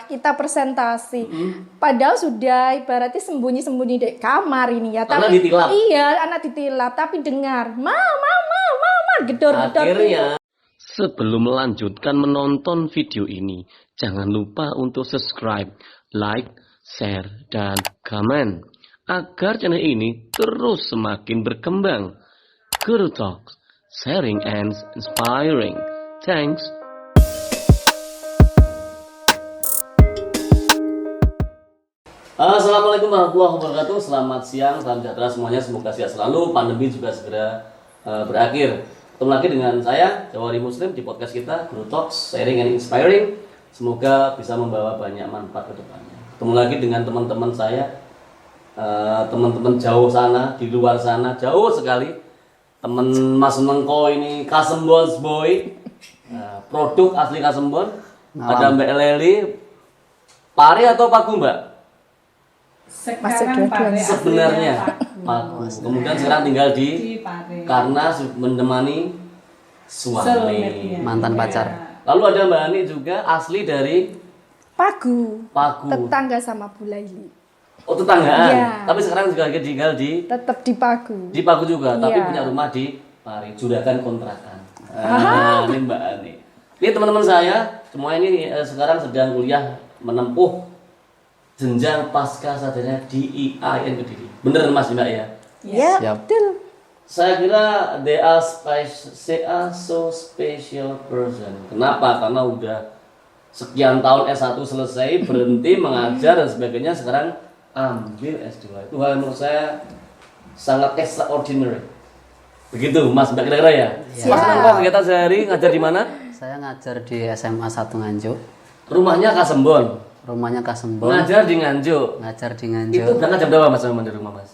kita presentasi. Padahal sudah ibaratnya sembunyi-sembunyi di kamar ini ya. Anak Tapi ditilap. iya, anak ditilap. Tapi dengar, mama, gedor-gedor. Akhirnya Sebelum melanjutkan menonton video ini, jangan lupa untuk subscribe, like, share, dan komen agar channel ini terus semakin berkembang. Guru Talks, sharing and inspiring. Thanks. Assalamualaikum warahmatullahi wabarakatuh. Selamat siang, salam sejahtera semuanya. Semoga sehat selalu, pandemi juga segera berakhir. Ketemu lagi dengan saya, Jawari Muslim, di podcast kita Guru Talks, sharing and inspiring. Semoga bisa membawa banyak manfaat ke depannya. Ketemu lagi dengan teman-teman saya, teman-teman jauh sana, di luar sana, jauh sekali. Teman Mas Mengko ini Kasembon Boy, produk asli Kasembon. Ada Mbak Leli, Pari atau Pagu Mbak? Sekarang Pare Sebenarnya Pagu. Kemudian sekarang tinggal di Pare. karena menemani suami. Soulmate-nya. Mantan Iya. pacar. Lalu ada Mbak Ani juga asli dari Pagu. Pagu. Tetangga sama Bu Laili. Oh, tetanggaan. Iya. Tapi sekarang juga tinggal di Tetap di Pagu. Pagu juga, tapi Iya. punya rumah di Pari, juragan kontrakan. Ini Mbak Ani. Ini teman-teman saya, semua ini sekarang sedang kuliah menempuh jenjang pasca sarjana di IAIN Kediri. Bener Mas Mbak ya? Ya, Siap. betul. Saya kira they are so special person. Kenapa? Karena udah sekian tahun S1 selesai, berhenti mengajar dan sebagainya, sekarang ambil S2. Itu hal menurut saya sangat extraordinary. Begitu Mas Mbak kira-kira ya? Siap. Mas Nangko kegiatan sehari ngajar di mana? Saya ngajar di SMA 1 Nganjuk. Rumahnya Kasembon. Rumahnya Kasembon. Ngajar di Nganjuk. Ngajar di Itu Nganjuk. berangkat jam berapa Mas sama di rumah Mas?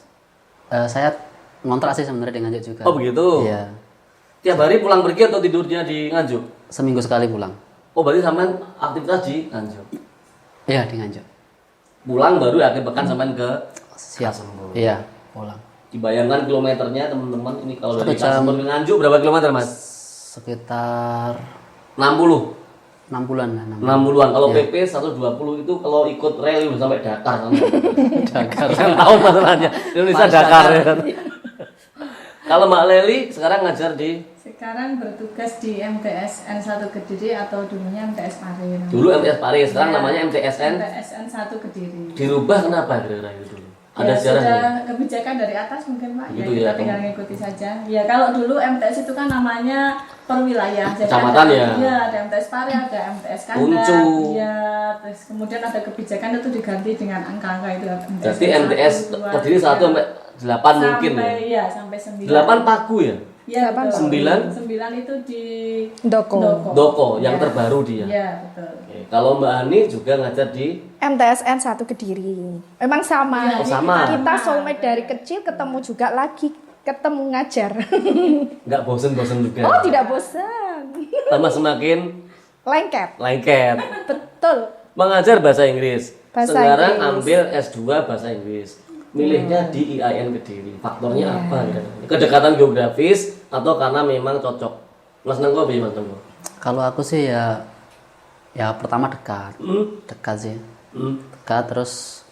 Saya ngontrak sih sebenarnya di Nganjuk juga. Oh begitu? Iya. Tiap hari pulang pergi atau tidurnya di Nganjuk? Seminggu sekali pulang. Oh berarti sampean aktivitas di Nganjuk. Iya, di Nganjuk. Pulang baru akhir pekan sampean ke Siap. Kasembon. Iya, pulang. Dibayangkan kilometernya teman-teman, ini kalau dari 1 jam. Kasembon ke Nganjuk berapa kilometer Mas? Sekitar 60. 6 bulan. 60-an. Kalau Iya. PP 120 itu kalau ikut rel sampai Dakar. Dakar. Kan tahu masalahnya. Indonesia Dakar ya kan. Kalau Mbak Leli sekarang ngajar di Sekarang bertugas di MTSN 1 Kediri atau dulunya MTS Pare. dulu MTS Paris, sekarang Iya. namanya MTSN. MTSN 1 Kediri. Dirubah kenapa kira-kira itu dulu? Ada Ya, sejarahnya? sudah kebijakan dari atas mungkin Pak. Gitu Ya, ya, kita tinggal ngikuti saja. Ya kalau dulu MTS itu kan namanya per wilayah. Jadi Kecamatan ada, ya? Iya, ada MTS Pare, ada MTS Kandang. Uncu. Iya, terus kemudian ada kebijakan itu diganti dengan angka-angka itu. Jadi MTS terdiri 1 sampai 8 mungkin ya. Sampai iya, sampai 9. 8 Pagu ya? Iya, betul. 9? 9 itu di Doko. Doko yang Iya. terbaru dia. Iya, betul. Oke. Kalau Mbak Ani juga ngajar di MTSN 1 Kediri. Memang sama. Oh, sama. Kita soulmate dari kecil, ketemu juga lagi. Ketemu ngajar. nggak bosen-bosen juga. Oh, tidak bosan. Tambah semakin Lengket. lengket. Betul. Mengajar bahasa Inggris. Bahasa Sekarang Inggris. ambil S2 bahasa Inggris. Milihnya di IAIN Kediri. Faktornya apa? Kira-kira? Kedekatan geografis atau karena memang cocok? Mas Nangko apa ya Mas Nangko? Kalau aku sih ya pertama dekat. Dekat sih. Dekat terus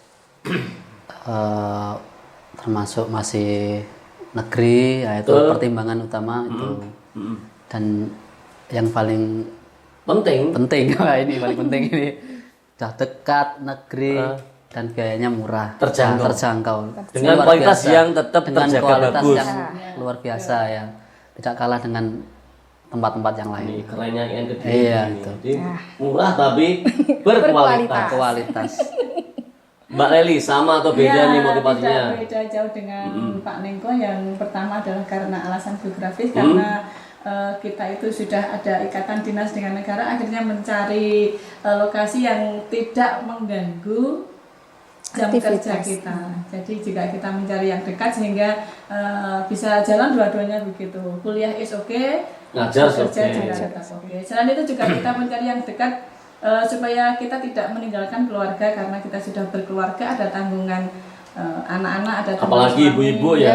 termasuk masih negeri, ya itu pertimbangan utama itu. Dan yang paling Penting. penting wah ini paling penting ini udah dekat negeri dan biayanya murah, Terjangkau. terjangkau. Dengan Luar kualitas biasa. yang tetap dengan terjaga kualitas bagus. yang luar biasa ya, tidak kalah dengan tempat-tempat yang lain. Ini kerennya IAIN Kediri. Iya, ini. itu. Jadi murah tapi berkualitas. Kualitas. Mbak Leli sama atau beda Ya, nih motivasinya? Tidak beda jauh dengan Pak Nengko. Yang pertama adalah karena alasan geografis, karena kita itu sudah ada ikatan dinas dengan negara, akhirnya mencari lokasi yang tidak mengganggu jam kerja Aktivitas. kita. Jadi jika kita mencari yang dekat sehingga bisa jalan dua-duanya begitu. Kuliah is okay, Ngajar is kerja okay. juga tetap oke. Selain itu juga kita mencari yang dekat supaya kita tidak meninggalkan keluarga, karena kita sudah berkeluarga, ada tanggungan anak-anak, ada tanggungan Apalagi suami. ibu-ibu ya.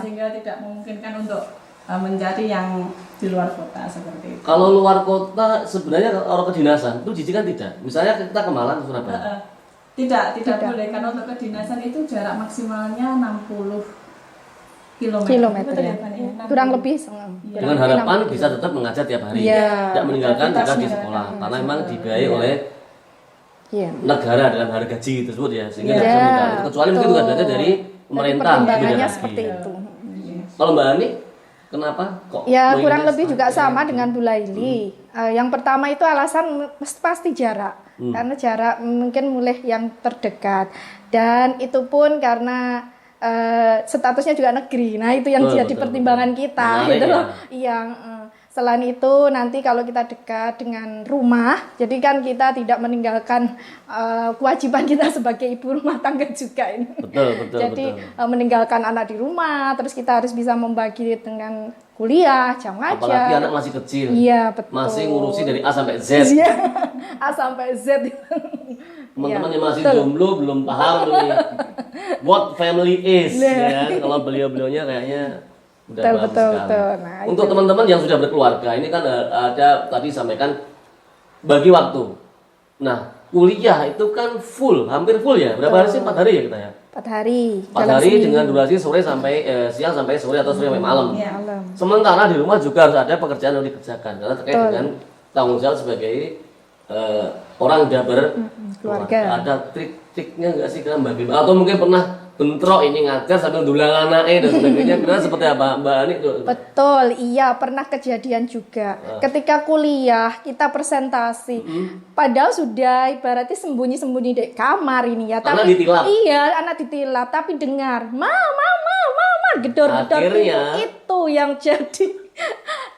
Sehingga tidak memungkinkan untuk mencari yang di luar kota seperti itu. Kalau luar kota sebenarnya orang kedinasan itu diizinkan tidak? Misalnya kita ke Malang, ke Surabaya. Tidak boleh karena untuk kedinasan itu jarak maksimalnya 60 kilometer. Kilometer Betul ya. Pak? Kurang lebih Dengan harapan bisa tetap mengajar tiap hari, Iya. tidak meninggalkan Tetap jika di meninggalkan. sekolah, karena memang dibiayai oleh Iya. negara dalam harga gaji tersebut ya, sehingga Iya, tidak bisa minta itu. Kecuali mungkin betul. tugasnya dari pemerintah, Pertimbangannya beda lagi. seperti itu. Kalau Mbak Ani, kenapa kok? Ya mau kurang ini lebih juga start sama kayak dengan Bu Laili. Yang pertama itu alasan pasti jarak, karena jarak mungkin mulai yang terdekat, dan itu pun karena statusnya juga negeri. Nah itu yang Betul, jadi betul, pertimbangan betul. kita, Menarik gitu ya. loh. Iya. Selain itu nanti kalau kita dekat dengan rumah, jadi kan kita tidak meninggalkan kewajiban kita sebagai ibu rumah tangga juga ini. Betul. Jadi meninggalkan anak di rumah, terus kita harus bisa membagi dengan kuliah, jam ngajar. Apalagi anak masih kecil. Iya, betul. Masih ngurusi dari A sampai Z. Iya. A sampai Z. Teman-teman Iya, yang masih betul. jomblo belum paham nih what family is. Nah. Ya. Kalau beliau-beliaunya kayaknya udah Betul, paham betul, sekali. betul. Nah, Untuk itu. teman-teman yang sudah berkeluarga, ini kan ada tadi sampaikan bagi waktu. Nah, kuliah itu kan full, hampir full ya. Berapa hari sih? 4 hari ya kita ya? 4 hari. 4 dalam hari seminggu. dengan durasi sore sampai siang sampai sore atau sore sampai malam. Iya. Malam. Sementara di rumah juga harus ada pekerjaan yang dikerjakan karena terkait Betul. dengan tanggung jawab sebagai orang udah keluarga. Ada trik-triknya nggak sih kan Mbak Bim? Atau mungkin pernah bentrok ini ngajar sambil dulang anaknya dan sebagainya. Kira seperti apa Mbak Ani tuh? Betul, iya pernah kejadian juga. Ketika kuliah kita presentasi, padahal sudah ibaratnya sembunyi-sembunyi di kamar ini ya. Anak Tapi ditilap? iya, anak ditilap. Tapi dengar, mama, gedor-gedor Akhirnya? itu yang jadi.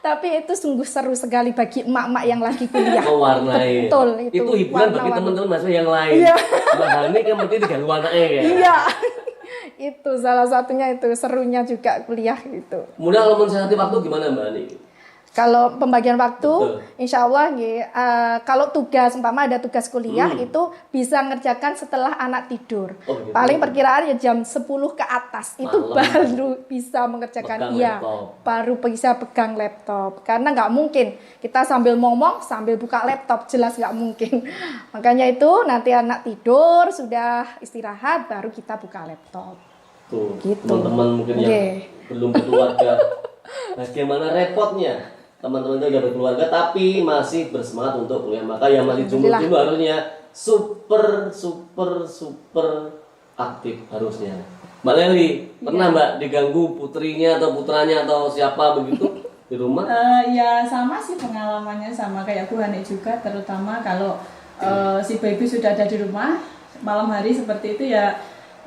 Tapi itu sungguh seru sekali bagi emak-emak yang lagi kuliah. Mewarnai. Betul, Itu hiburan bagi warna-warni. teman-teman mahasiswa yang lain. Iya. Mbak Hani kan mesti diganggu anaknya ya. Iya. Itu salah satunya itu serunya juga kuliah gitu. Kemudian kalau mensehati waktu gimana Mbak Ani? Kalau pembagian waktu, Betul. insya Allah kalau tugas, umpama ada tugas kuliah itu bisa ngerjakan setelah anak tidur. Oh, gitu. Paling perkiraan ya jam 10 ke atas itu Malam. baru bisa mengerjakan. Pegang Iya, laptop. baru bisa pegang laptop. Karena nggak mungkin kita sambil ngomong sambil buka laptop, jelas nggak mungkin. Makanya itu nanti anak tidur sudah istirahat baru kita buka laptop. Tuh, Gitu. teman-teman mungkin yang Oke. belum berkeluarga. Bagaimana repotnya teman-teman itu udah berkeluarga tapi masih bersemangat untuk kuliah. Maka yang masih jomblo-jomblo harusnya super aktif harusnya. Mbak Leli, pernah Mbak diganggu putrinya atau putranya atau siapa begitu di rumah? Ya sama sih pengalamannya sama kayak Bu Hani juga, terutama kalau si baby sudah ada di rumah malam hari seperti itu ya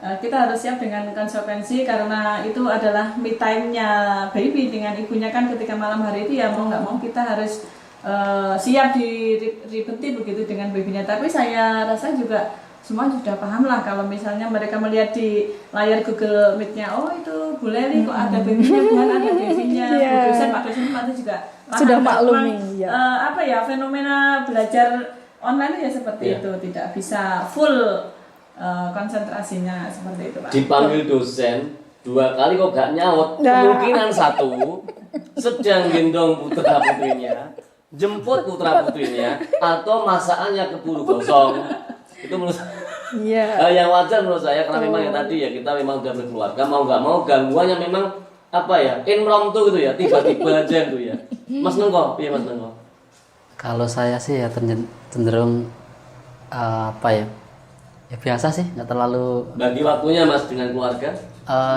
kita harus siap dengan konsekuensi karena itu adalah me time-nya baby dengan ibunya kan ketika malam hari itu ya mau nggak mau kita harus siap diribeti begitu dengan babynya. Tapi saya rasa juga semua sudah paham lah kalau misalnya mereka melihat di layar Google Meet-nya, oh itu Bu Leli kok ada babynya, bukan ada babynya. Iya. Bu dosen, Pak dosen pasti juga paham. Sudah Memang, maklumi, ya. apa ya fenomena belajar online ya seperti Iya. itu, tidak bisa full konsentrasinya seperti itu Pak. Dipanggil dosen 2 kali kok gak nyaut. Nah. Kemungkinan 1 sedang gendong putra putrinya, jemput putra putrinya, atau masakannya keburu gosong. Itu menurut Iya. yang wajar menurut saya karena memang yang tadi ya kita memang udah berkeluarga mau nggak mau gangguannya memang apa ya impromptu gitu ya tiba-tiba aja gitu ya. Mas Nengko, iya Mas Nengko. Kalau saya sih ya cenderung apa ya? Ya biasa sih, nggak terlalu Bagi waktunya Mas dengan keluarga.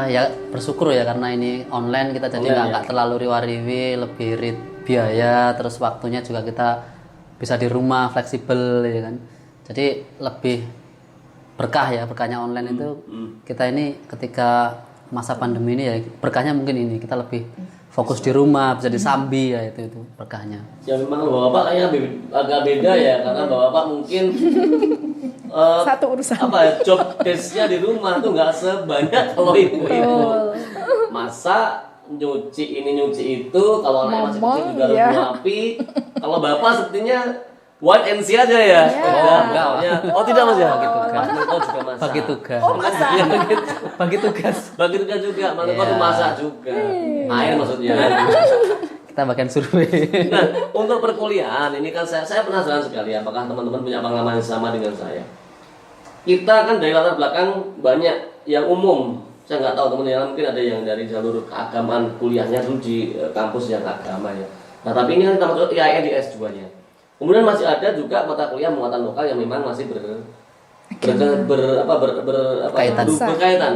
ya bersyukur ya karena ini online kita jadi Online, nggak terlalu riwa-riwi, lebih irit biaya, terus waktunya juga kita bisa di rumah fleksibel ya kan. Jadi lebih berkah ya, berkahnya online itu kita ini ketika masa pandemi ini ya berkahnya mungkin ini kita lebih fokus di rumah, bisa disambi ya itu berkahnya. Ya memang bapak kayaknya agak beda ya karena bapak mungkin Satu urusan. apa ya, job desk-nya di rumah tuh nggak sebanyak kalau ibu-ibu. Masa nyuci ini nyuci itu, kalau anak masih kecil juga harus Iya. nyuapi. Kalau bapak sepertinya white and see aja ya. Iya. Oh, enggak. Oh, tidak Mas ya? Gitu, Oh, enggak. Mas Niko juga masak. Bagi tugas. Oh, masak. Iya, Bagi tugas. bagi tugas juga. Mas Niko tuh Iya. masak juga. Air maksudnya. Kita bagian survei. Nah, untuk perkuliahan ini kan saya penasaran sekali apakah teman-teman punya pengalaman yang sama dengan saya. Kita kan dari latar belakang banyak yang umum. Saya nggak tahu teman-teman yang lain, mungkin ada yang dari jalur keagamaan kuliahnya dulu di kampus yang agama ya. Nah, tapi ini kan kita masuk IAIN di S2-nya. Kemudian masih ada juga mata kuliah muatan lokal yang memang masih berkaitan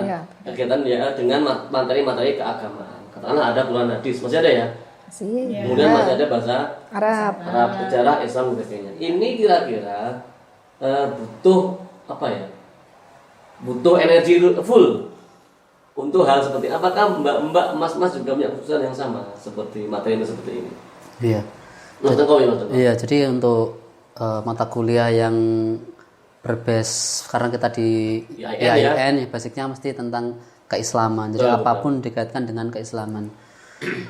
Iya. kegiatan ya dengan materi-materi keagamaan. Katakanlah ada Quran hadis, masih ada ya. Sih. Kemudian masih ada bahasa Arab. Arab, sejarah, Islam, dan sebagainya. Ini kira-kira butuh apa ya? Butuh energi full untuk hal seperti apakah mbak-mbak, mas-mas juga punya keputusan yang sama seperti materi seperti ini? Iya. Mas Tengko, ya, Mas Tengko. Iya, jadi untuk mata kuliah yang berbase karena kita di IAIN, IAIN ya basicnya mesti tentang keislaman. Jadi Betul, apapun dikaitkan dengan keislaman.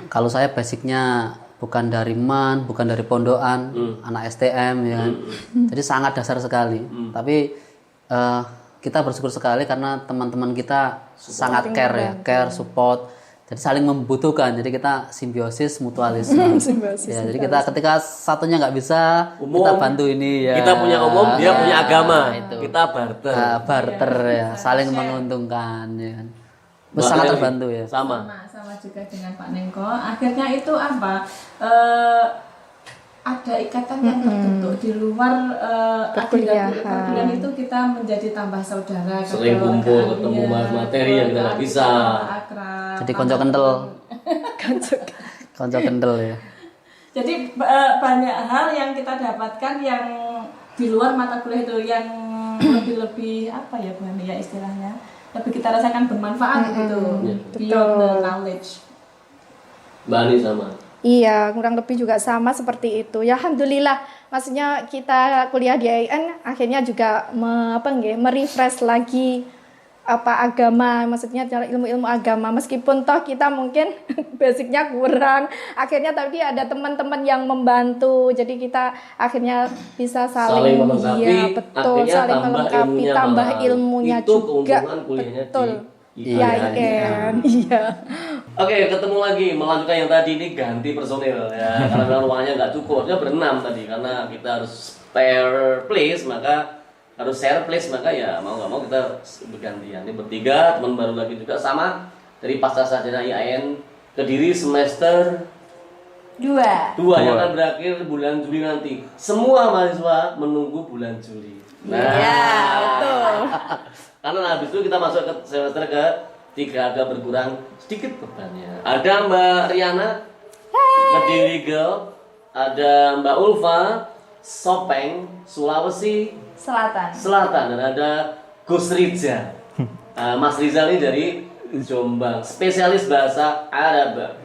Kalau saya basicnya bukan dari MAN, bukan dari pondokan, anak STM ya kan. Jadi sangat dasar sekali. Tapi kita bersyukur sekali karena teman-teman kita sangat care ya, care, support. Jadi saling membutuhkan. Jadi kita simbiosis mutualisme. Simbiosis Ya, jadi kita ketika satunya nggak bisa, kita bantu ini ya. Kita punya umum, dia punya agama. itu. Kita barter. Barter ya, saling menguntungkan ya kan. Mbak Sangat Leli, terbantu ya. Sama. Sama juga dengan Pak Nengko. Akhirnya itu apa? Ada ikatan yang terbentuk di luar perkuliahan itu kita menjadi tambah saudara. Sering kumpul, ketemu materi yang kita nggak bisa. Akrab. Jadi konco kental. Konco kental ya. Jadi banyak hal yang kita dapatkan yang di luar mata kuliah itu yang lebih apa ya Bu Hani ya istilahnya, lebih kita rasakan bermanfaat gitu, beyond the knowledge. Mbak Ani sama. Iya, kurang lebih juga sama seperti itu. Ya alhamdulillah, maksudnya kita kuliah di IAIN akhirnya juga merefresh lagi agama, maksudnya ilmu-ilmu agama. Meskipun toh kita mungkin basicnya kurang, akhirnya tapi ada teman-teman yang membantu. Jadi kita akhirnya bisa saling melengkapi, iya, betul, akhirnya saling melengkapi, tambah ilmunya itu juga. keuntungan kuliahnya Betul. di IAIN. Iya. Oke, ketemu lagi melanjutkan yang tadi ini ganti personil ya karena memang ruangannya nggak cukup. Dia berenam tadi karena kita harus spare place maka harus share place maka ya mau nggak mau kita bergantian. Ini bertiga teman baru lagi juga sama dari pasca sarjana IAIN Kediri semester 2 yang akan berakhir bulan Juli nanti. Semua mahasiswa menunggu bulan Juli. Nah, betul. karena habis itu kita masuk ke semester ke-3 agak berkurang sedikit bebannya. Ada Mbak Riana, Kediri Girl, ada Mbak Ulfa, Sopeng, Sulawesi Selatan, dan ada Gus Riza. Mas Rizal ini dari Jombang, spesialis bahasa Arab.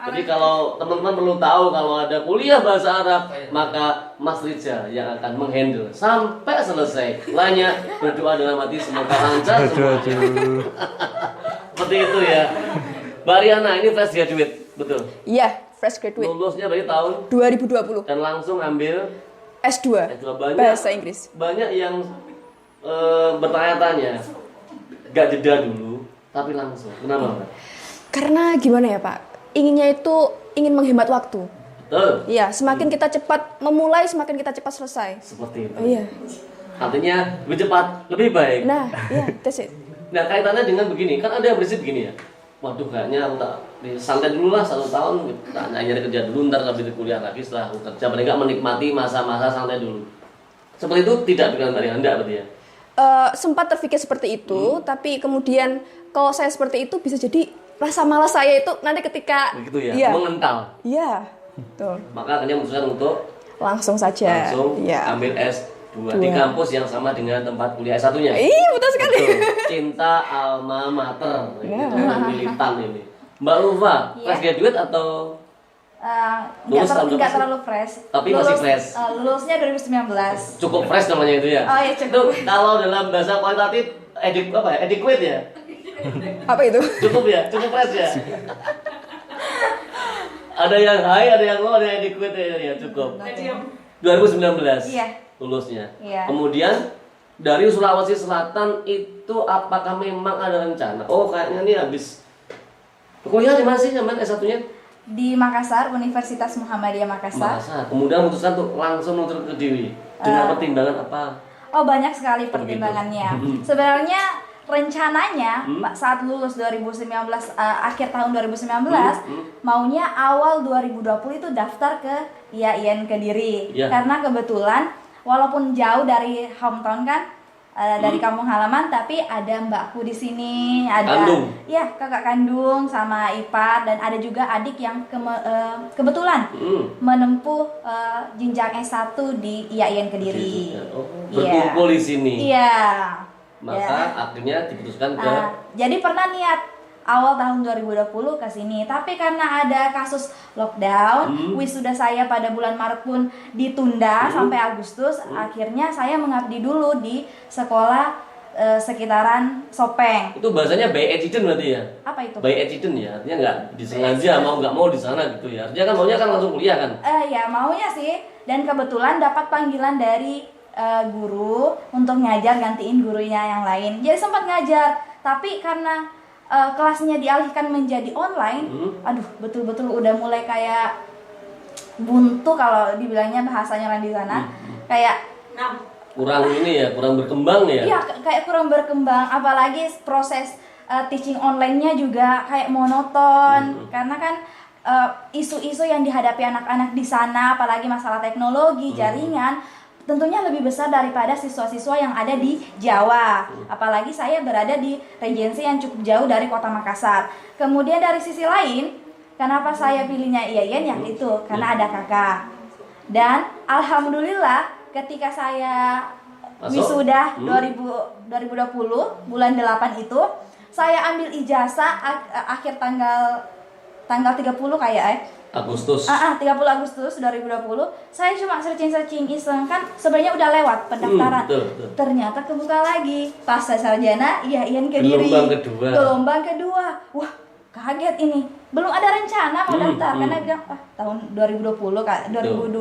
Jadi kalau teman-teman perlu tahu kalau ada kuliah bahasa Arab, maka Mas Rizal yang akan menghandle sampai selesai. Lainnya berdoa dalam hati semoga lancar semua. Seperti itu ya. Mbak Riana ini fresh graduate, betul? Iya, fresh graduate Lulusnya dari tahun 2020 dan langsung ambil S2 banyak, bahasa Inggris. Banyak yang bertanya-tanya, gak jeda dulu, tapi langsung. Kenapa, Mbak? Karena gimana ya Pak, ingin menghemat waktu. Betul. Iya, semakin kita cepat memulai, semakin kita cepat selesai. Seperti itu. Iya. Artinya lebih cepat, lebih baik. Nah, iya, that's it. Nah, kaitannya dengan begini, kan ada yang prinsip begini ya. Waduh, kayaknya aku tak santai dulu lah 1 tahun, tak nyari kerja dulu, ntar habis kuliah lagi setelah aku kerja. Paling nggak menikmati masa-masa santai dulu. Seperti itu tidak dengan dari Anda berarti ya? Sempat terpikir seperti itu, tapi kemudian kalau saya seperti itu bisa jadi rasa malas saya itu nanti ketika Begitu ya, iya, mengental. iya, betul. Maka akhirnya memutuskan untuk Langsung saja. langsung Iya. ambil S2 di kampus yang sama dengan tempat kuliah S1-nya. Iya, betul sekali. Betul. Cinta alma mater, gitu, militan ini. Mbak Ulfa, fresh graduate atau lulus tahun Enggak berapa? terlalu fresh. Tapi masih fresh. Lulusnya 2019. Cukup fresh namanya itu ya? Oh, iya, cukup. Itu kalau dalam bahasa kualitatif adequate ya? Apa itu? Cukup ya? Cukup fresh ya? Ada yang high, ada yang low, ada yang adequate ya, cukup. 2019 Iya. lulusnya. Iya. Kemudian dari Sulawesi Selatan itu apakah memang ada rencana? Oh kayaknya nih habis kuliah di mana sih sampean S1-nya? Di Makassar, Universitas Muhammadiyah Makassar. Kemudian memutuskan untuk langsung muncul ke Kediri dengan pertimbangan apa? Oh, banyak sekali pertimbangannya. Sebenarnya rencananya saat lulus 2019 akhir tahun 2019 maunya awal 2020 itu daftar ke IAIN Kediri. Karena kebetulan walaupun jauh dari hometown kan, dari kampung halaman, tapi ada mbakku di sini, ada ya kakak kandung sama ipar, dan ada juga adik yang kebetulan menempuh jenjang S1 di IAIN Kediri. Berkumpul di sini. Iya. Maka akhirnya diputuskan ke jadi pernah niat awal tahun 2020 ke sini, tapi karena ada kasus lockdown, wisuda saya pada bulan Maret pun ditunda sampai Agustus. Akhirnya saya mengabdi dulu di sekolah sekitaran Sopeng. Itu bahasanya by accident berarti ya? Apa itu? By accident ya, artinya nggak disengaja mau nggak mau di sana gitu ya. Artinya kan maunya kan langsung kuliah kan? Ya maunya sih, dan kebetulan dapat panggilan dari guru untuk ngajar gantiin gurunya yang lain. Jadi sempat ngajar, tapi karena kelasnya dialihkan menjadi online, aduh betul-betul udah mulai kayak buntu kalau dibilangnya bahasanya orang di sana, kayak kurang ini ya, kurang berkembang ya. Iya, kayak kurang berkembang, apalagi proses teaching online-nya juga kayak monoton, karena kan isu-isu yang dihadapi anak-anak di sana, apalagi masalah teknologi, jaringan, tentunya lebih besar daripada siswa-siswa yang ada di Jawa. Apalagi saya berada di regensi yang cukup jauh dari kota Makassar. Kemudian dari sisi lain, kenapa saya pilihnya IAIN yang itu? Karena ada kakak. Dan alhamdulillah ketika saya wisuda 2020 bulan 8 itu, saya ambil ijazah akhir tanggal 30 kayak Agustus. 30 Agustus 2020. Saya cuma searching iseng, kan sebenarnya udah lewat pendaftaran. Betul. Ternyata kebuka lagi pasca sarjana IAIN Kediri. Gelombang kedua. Wah, kaget ini. Belum ada rencana mau daftar karena bilang tahun 2020 2021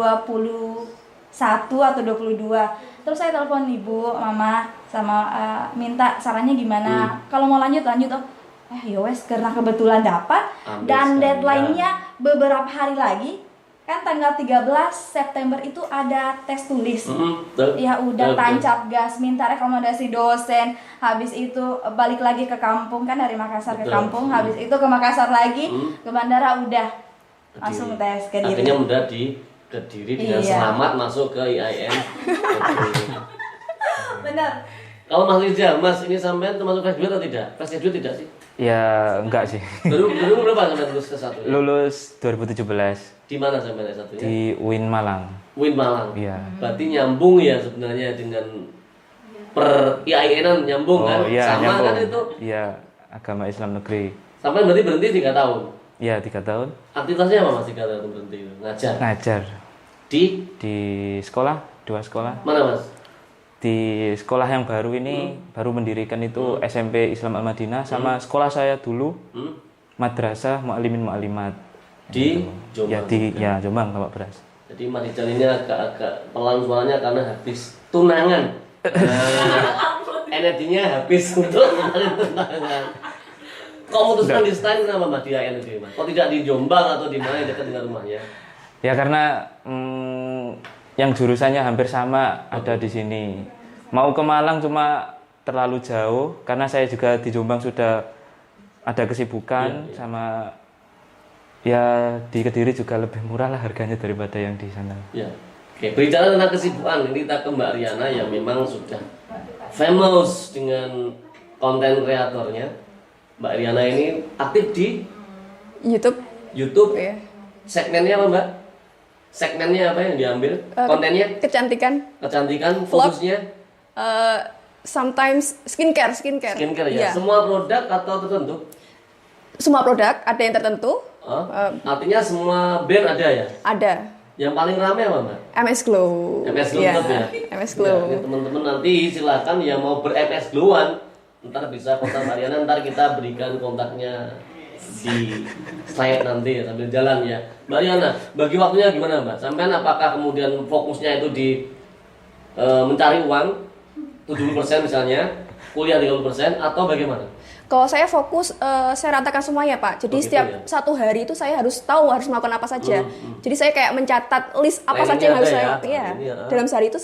atau 22. Terus saya telepon ibu, mama sama minta sarannya gimana. Kalau mau lanjut yowes, karena kebetulan dapat dan deadline-nya beberapa hari lagi, kan tanggal 13 September itu ada tes tulis. Ya udah tancap gas, minta rekomendasi dosen, habis itu balik lagi ke kampung, kan dari Makassar ke kampung, habis itu ke Makassar lagi, ke bandara udah langsung tes ke Kediri. Akhirnya mudah di Kediri dengan selamat masuk ke IAIN. Bener. Kalau Mas Rizal, Mas ini sampean termasuk fresh graduate atau tidak? Fresh graduate tidak sih? Ya enggak sih. Dulu berapa sampean lulus ke satu? Lulus 2017. Di mana sampean S1-nya? Di UIN Malang. UIN Malang. Iya. Berarti nyambung ya sebenarnya dengan per IAIN-an nyambung kan? Iya, sama nyambung. kan itu? Iya, agama Islam negeri. Sampean berarti berhenti 3 tahun? Iya, 3 tahun. Aktivitasnya apa Mas 3 tahun berhenti? Ngajar? Ngajar. Di sekolah, 2 sekolah. Mana Mas? Di sekolah yang baru ini baru mendirikan itu SMP Islam Al-Madinah sama sekolah saya dulu Madrasah Mu'allimin Mu'allimat di Jombang. Jombang Tambak Beras. Jadi Mas Rizal ini agak pelan suaranya karena habis tunangan. Energinya habis untuk tunangan. Kok memutuskan di stand kenapa Mas di IAIN itu Mas? Kok tidak di Jombang atau di mana dekat dengan rumahnya? Ya karena yang jurusannya hampir sama ada di sini. Mau ke Malang cuma terlalu jauh karena saya juga di Jombang sudah ada kesibukan sama ya di Kediri juga lebih murah lah harganya daripada yang di sana. Ya. Oke, berbicara tentang kesibukan, ini kita ke Mbak Riana yang memang sudah famous dengan konten kreatornya. Mbak Riana ini aktif di YouTube. Iya. Segmennya apa Mbak? Segmennya apa yang diambil? Kontennya? Kecantikan. Fokusnya? Sometimes skincare Skincare Iya. ya? Semua produk atau tertentu? Semua produk, ada yang tertentu. Artinya semua brand ada ya? Ada. Yang paling rame apa Mbak? MS Glow. MS Glow Iya, tetap ya? MS Glow. Ya, teman-teman nanti silakan yang mau ber-MS Glowan, ntar bisa kontak Mbak Riana, ntar kita berikan kontaknya di slide nanti ya, sambil jalan ya. Mbak Riana, bagi waktunya gimana Mbak? Sampean apakah kemudian fokusnya itu di mencari uang 70% misalnya, kuliah 30% atau bagaimana? Kalau saya fokus, saya ratakan semuanya Pak. Jadi Oh, gitu setiap ya? satu hari itu saya harus tahu harus melakukan apa saja. Jadi saya kayak mencatat list apa saja yang Planningnya harus ada saya, ya? iya. Ini ya. Dalam sehari itu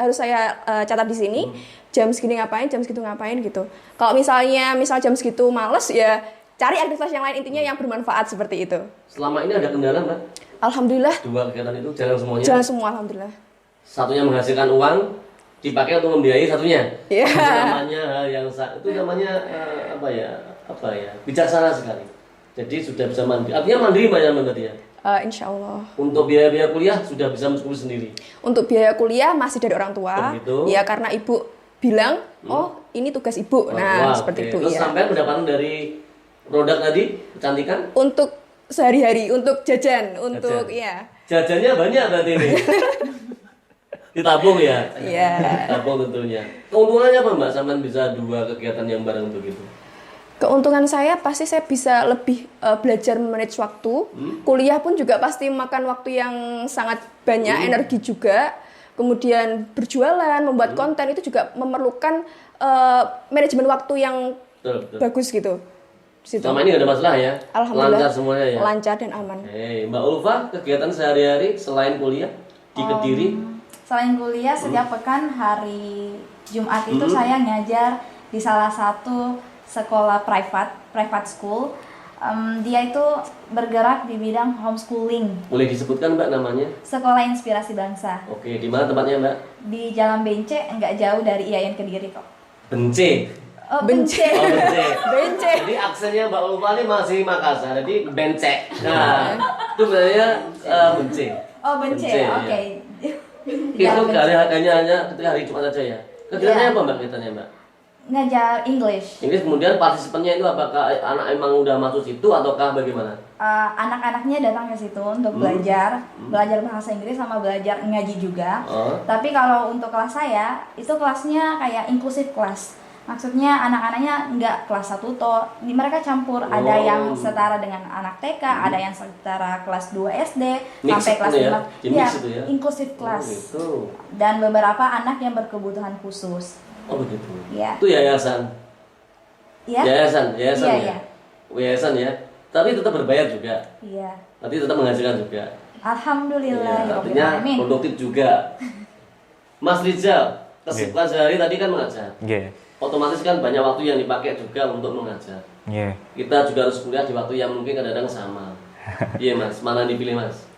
harus saya catat di sini. Jam segini ngapain, jam segitu ngapain gitu. Kalau misal jam segitu males ya cari aktivitas yang lain, intinya yang bermanfaat seperti itu. Selama ini ada kendala Mbak? Alhamdulillah. Dua kegiatan itu jalan semuanya? Jalan semua alhamdulillah. Satunya menghasilkan uang, dipakai untuk membiayai satunya. Iya. Itu namanya hal yang itu namanya apa ya bijaksana sekali. Jadi sudah bisa mandiri. Artinya mandiri Mbak ya berarti ya. Insya Allah. Untuk biaya-biaya kuliah sudah bisa mencukupi sendiri. Untuk biaya kuliah masih dari orang tua. Oh, gitu. Ya karena ibu bilang, oh ini tugas ibu. Nah Wah, seperti oke. itu Terus ya. sampai pendapatan dari produk tadi kecantikan. Untuk sehari-hari, untuk jajan, untuk ya. Jajannya banyak berarti ini. Ditabung ya. Iya. Tabung tentunya. Keuntungannya apa Mbak? Sampai bisa dua kegiatan yang bareng begitu. Keuntungan saya pasti saya bisa lebih belajar manage waktu. Kuliah pun juga pasti makan waktu yang sangat banyak, energi juga. Kemudian berjualan, membuat konten itu juga memerlukan manajemen waktu yang Betul. bagus gitu. Situ. Selama ini nggak ada masalah ya? Alhamdulillah. Lancar semuanya ya? Lancar dan aman. Mbak Ulfa, kegiatan sehari-hari selain kuliah di Kediri? Selain kuliah, setiap pekan hari Jumat itu saya ngajar di salah satu sekolah private school. Dia itu bergerak di bidang homeschooling. Boleh disebutkan Mbak namanya? Sekolah Inspirasi Bangsa. Oke, di mana tempatnya Mbak? Di Jalan Bence, nggak jauh dari IAIN Kediri kok. Bence. Oh, Bence. Oh, Bence. Bence. Jadi aksennya Mbak Ulfa ini masih Makassar, jadi Bence. Nah, itu sebenarnya Bence. Oh, Bence. Bence, Oke. Di Itu Jalan Bence. hanya ketika hari Jumat saja ya? Kegiatannya Iya. apa Mbak kegiatannya Mbak? Ngajar English. Ini kemudian partisipannya itu apakah anak emang udah masuk situ ataukah bagaimana? Anak-anaknya datang ke situ untuk belajar bahasa Inggris sama belajar ngaji juga. Oh. Tapi kalau untuk kelas saya, itu kelasnya kayak inclusive class. Maksudnya anak-anaknya nggak kelas 1 toh, mereka campur. Ada yang setara dengan anak TK, ada yang setara kelas 2 SD, Mix sampai kelas itu ya? 5. Jadi mix itu ya? Inclusive class. Oh, gitu. Dan beberapa anak yang berkebutuhan khusus. Oh begitu. Ya. Itu yayasan. Ya? Yayasan Iya, ya. iya. Yayasan ya. Tapi tetap berbayar juga. Iya. Tapi tetap menghasilkan juga. Alhamdulillah. Ya, ya artinya Rabbil Alamin. produktif juga. Mas Rizal, kesibukan sehari tadi kan mengajar. Nggih. Otomatis kan banyak waktu yang dipakai juga untuk mengajar. Nggih. Kita juga harus kuliah di waktu yang mungkin kadang-kadang sama. Iya Mas, mana yang dipilih Mas?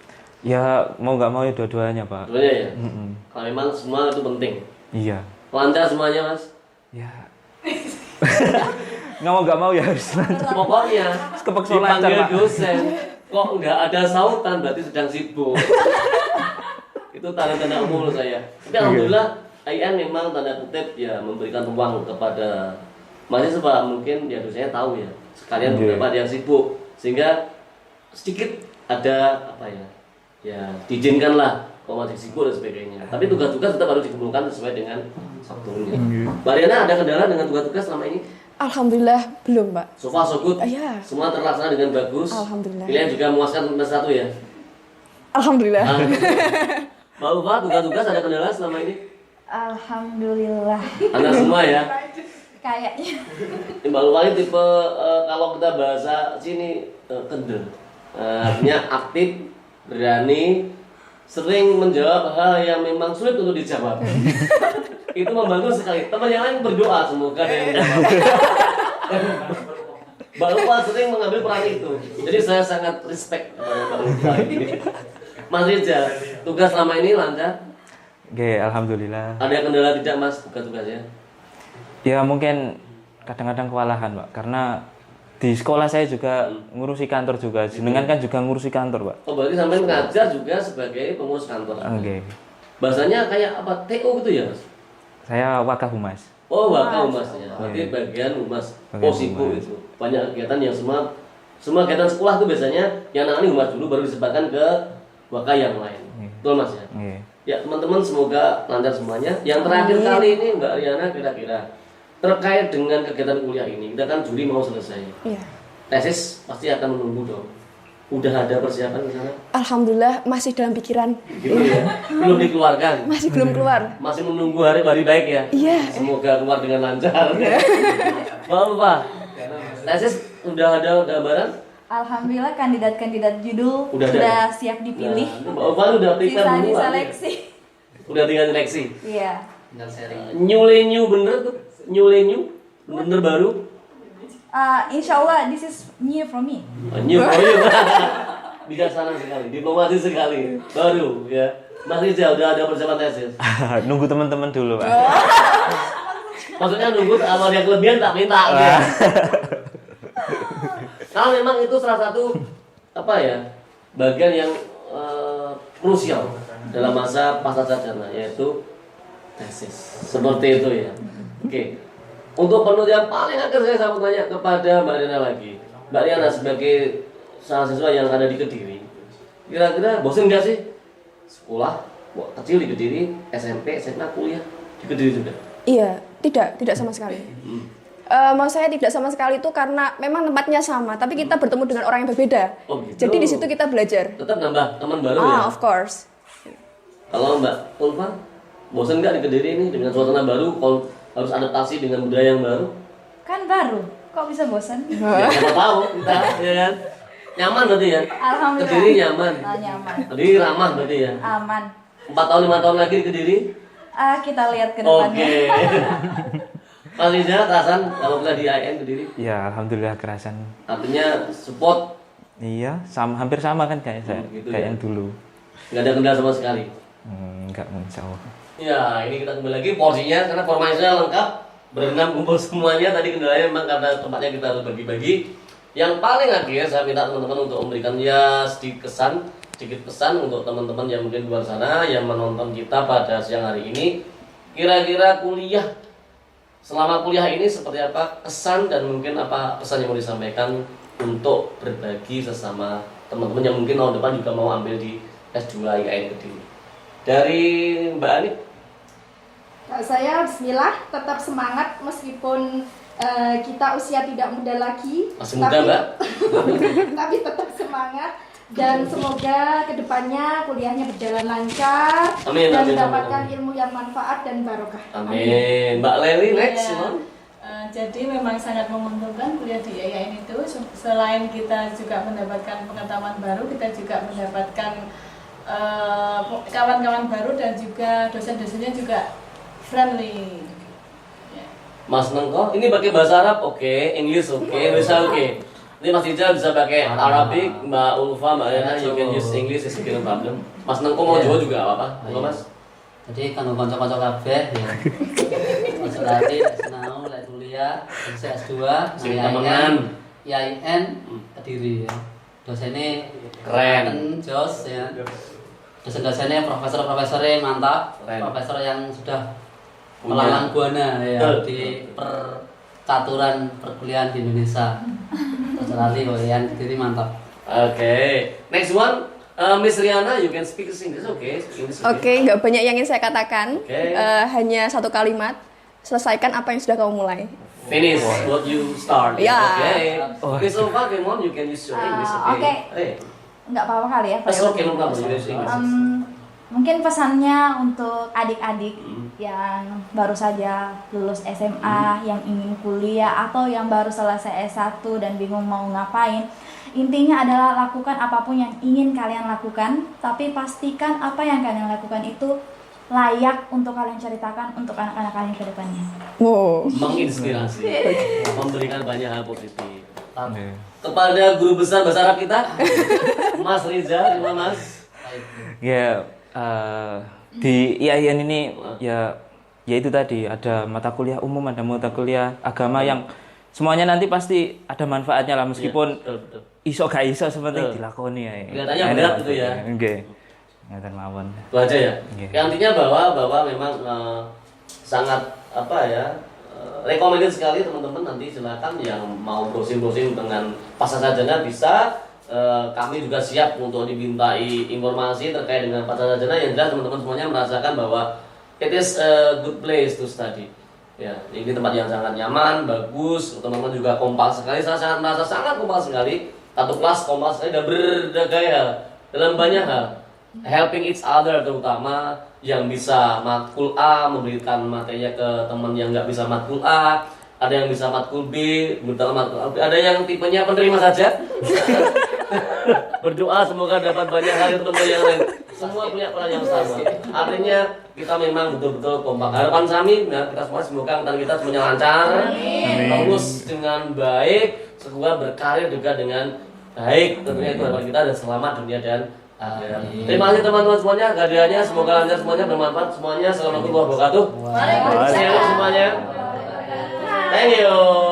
Ya mau nggak mau ya dua-duanya, Pak. Sebenarnya ya. Kalau memang semua itu penting. Iya. Lancar semuanya Mas. Ya. Nggak mau ya harus lancar. Pokoknya Kepeksa lancar, dipanggil Pak. dosen kok nggak ada sautan berarti sedang sibuk. Itu tanda-tanda umum menurut saya. Tapi alhamdulillah IAIN memang tanda kutip ya memberikan ruang kepada mahasiswa, mungkin ya dosennya tahu ya sekalian beberapa ada yang sibuk sehingga sedikit ada apa ya diizinkan lah kalau masih sibuk dan sebagainya. Tapi tugas-tugas tetap harus dikumpulkan sesuai dengan waktunya. Mbak Riana ada kendala dengan tugas-tugas selama ini? Alhamdulillah belum, Mbak. So far so good. Iya. Semua terlaksana dengan bagus. Alhamdulillah. Kalian juga memuaskan nomor 1 ya. Alhamdulillah. Mbak Ulfa, tugas-tugas ada kendala selama ini? Alhamdulillah. Anak semua ya. Kayaknya. Mbak Ulfa ini tipe kalau kita bahasa sini kendel. Artinya aktif, berani, sering menjawab hal yang memang sulit untuk dijawab. Itu membantu sekali. Teman yang lain berdoa semoga ada yang menjawab. Mbak Ulfa sering mengambil peran itu. Jadi saya sangat respect kepada Mbak Ulfa ini. Mas Rizal, tugas selama ini lancar? Nggih, alhamdulillah. Ada kendala tidak Mas tugas-tugasnya? Ya mungkin kadang-kadang kewalahan, Pak, karena di sekolah saya juga ngurusi kantor juga. Jenengan kan juga ngurusi kantor, Pak. Oh berarti sampai mengajar juga sebagai pengurus kantor? Nggih. Bahasanya kayak apa? TO gitu ya Mas? Saya wakaf humas. Oh wakaf humasnya, berarti bagian humas Bagian Posipo humas. itu. Banyak kegiatan yang semua kegiatan sekolah itu biasanya yang nangani humas dulu baru disebarkan ke wakaf yang lain. Betul Mas ya? Nggih. Ya teman-teman semoga lancar semuanya. Yang terakhir kali ini Mbak Riana kira-kira terkait dengan kegiatan kuliah ini, kita kan Juli mau selesai. Iya. Tesis pasti akan menunggu dong. Udah ada persiapan di sana? Alhamdulillah masih dalam pikiran. Gitu ya. Belum dikeluarkan. Masih belum keluar. Masih menunggu hari-hari baik ya. Iya. Semoga keluar dengan lancar. Bapak, tesis udah ada gambaran? Alhamdulillah kandidat-kandidat judul Udah ada? sudah siap dipilih. Nah, Bapak udah prepare Bisa dulu. diseleksi. Udah tinggal seleksi. Iya. Tinggal sharing. New bener tuh? Bener baru? Insya Allah this is new for me. New for you. Bijaksana sekali, diplomatis sekali. Baru ya. Mas Rizal udah ada persiapan tesis? Nunggu teman-teman dulu, Pak. Maksudnya nunggu amal yang kelebihan tak minta ya. Kalau memang itu salah satu apa ya bagian yang krusial dalam masa pasca sarjana yaitu tesis. Seperti itu ya. Oke. Untuk penelitian paling akhir saya mau tanya kepada Mbak Riana lagi. Mbak Riana sebagai salah siswa yang ada di Kediri, kira-kira bosan nggak sih sekolah kecil di Kediri, SMP, SMA, kuliah di Kediri juga? Iya, tidak sama sekali. Maksud saya tidak sama sekali itu karena memang tempatnya sama, tapi kita bertemu dengan orang yang berbeda. Oh, gitu. Jadi di situ kita belajar. Tetap nambah teman baru ya? Of course. Kalau Mbak Ulfa, bosan nggak di Kediri ini dengan suasana baru? Kalau harus adaptasi dengan budaya yang baru? Kan baru, kok bisa bosan? Ya, siapa tahu kita, ya kan? Nyaman berarti ya? Alhamdulillah. Kediri nyaman. Nyaman. Kediri ramah berarti ya? Aman. 4 tahun 5 tahun lagi di Kediri? Kita lihat ke depannya. Oke. Mas Riza, kerasan kalau kuliah di IN Kediri? Ya, alhamdulillah kerasan. Artinya support, Iya, hampir sama kan kayak saya, gitu kayak ya. yang dulu. nggak ada kendala sama sekali. Enggak, insya Allah. Ya, ini kita kembali lagi porsinya karena formasinya lengkap, berenam kumpul semuanya. Tadi kendalanya memang karena tempatnya kita harus bagi-bagi. Yang paling akhir saya minta teman-teman untuk memberikan ya sedikit pesan untuk teman-teman yang mungkin di luar sana yang menonton kita pada siang hari ini. Kira-kira selama kuliah ini seperti apa kesan dan mungkin apa pesan yang mau disampaikan untuk berbagi sesama teman-teman yang mungkin tahun depan juga mau ambil di S2 IAIN Kediri. Dari Mbak Ani? Saya bismillah tetap semangat meskipun kita usia tidak muda lagi. Masih muda, Mbak? Tapi tetap semangat dan semoga kedepannya kuliahnya berjalan lancar Amin, dan amin, mendapatkan amin. ilmu yang manfaat dan barokah. Amin. Mbak Leli next, Iya. Simon. Jadi memang sangat menguntungkan kuliah di IAIN itu. Selain kita juga mendapatkan pengetahuan baru, kita juga mendapatkan kawan-kawan baru dan juga dosen-dosennya juga friendly. Ya. Mas Nengko, ini pakai bahasa Arab, oke, English oke, Indonesia oke. Ini Mas Ijal bisa pakai Arabic, Mbak Ulfa, Mbak Rena, you can use English, it's no problem. Mas Nengko mau Jawa juga apa-apa, enggak Mas? Jadi kanggo kanca-kanca kabeh ya. Ojo lali sinau lek kuliah, S2, Sing temenan. IAIN Kediri ya. Dosennya Keren. Jos ya. Dosen-dosennya profesor-profesornya mantap, Keren. profesor yang sudah Punya. melalang buana ya Betul. di percaturan perkuliahan di Indonesia. Ojo lali kok IAIN Kediri mantap. Oke, next one, Miss Riana, you can speak English, okay? Speak English, Oke, nggak banyak yang ingin saya katakan. Oke. Hanya satu kalimat. Selesaikan apa yang sudah kamu mulai. Finish what you start. Ya. Okay. Miss Ulfa, come on, you can use your English, okay? Oke. Hey, Nggak apa-apa kali ya. that's okay, no problem. You use English. Mungkin pesannya untuk adik-adik yang baru saja lulus SMA, yang ingin kuliah atau yang baru selesai S1 dan bingung mau ngapain. Intinya adalah lakukan apapun yang ingin kalian lakukan, tapi pastikan apa yang kalian lakukan itu layak untuk kalian ceritakan untuk anak-anak kalian ke depannya. Wow. Menginspirasi, memberikan banyak hal positif. Oke. Kepada guru besar bahasa Arab kita, Mas Riza, gimana Mas? Ya, di IAIN ini ya itu tadi ada mata kuliah umum, ada mata kuliah agama yang semuanya nanti pasti ada manfaatnya lah meskipun Betul, betul. iso gak iso sepenting Betul. dilakoni ya. Kelihatannya berat gitu ya. Nggih. Ngeten mawon. Itu aja ya. Iya. Yang artinya bahwa memang sangat apa ya, recommended sekali teman-teman nanti silakan yang mau browsing dengan pasca sarjana bisa. Kami juga siap untuk dimintai informasi terkait dengan pasca sarjana yang jelas teman-teman semuanya merasakan bahwa it is a good place to study. Ya, ini tempat yang sangat nyaman, bagus, teman-teman juga kompak sekali. Saya sangat merasa sangat kompak sekali satu kelas kompas dan berdaya dalam banyak hal, helping each other, terutama yang bisa matkul A memberikan materinya ke teman yang nggak bisa matkul A, ada yang bisa matkul B memberikan matkul A, ada yang tipenya penerima saja. Berdoa semoga dapat banyak hal untuk yang lain. Semua punya peran yang sama. Artinya kita memang betul-betul kompak. Harapan kami, kita semua semoga angkatan kita semuanya lancar, lulus dengan baik, semoga berkarir juga dengan baik. Tentunya itu harapan kita dan selamat dunia dan akhirat. Terima kasih teman-teman semuanya. Kehadirannya semoga lancar semuanya, bermanfaat semuanya. Assalamualaikum warahmatullahi wabarakatuh. Waalaikumsalam semuanya. Thank you.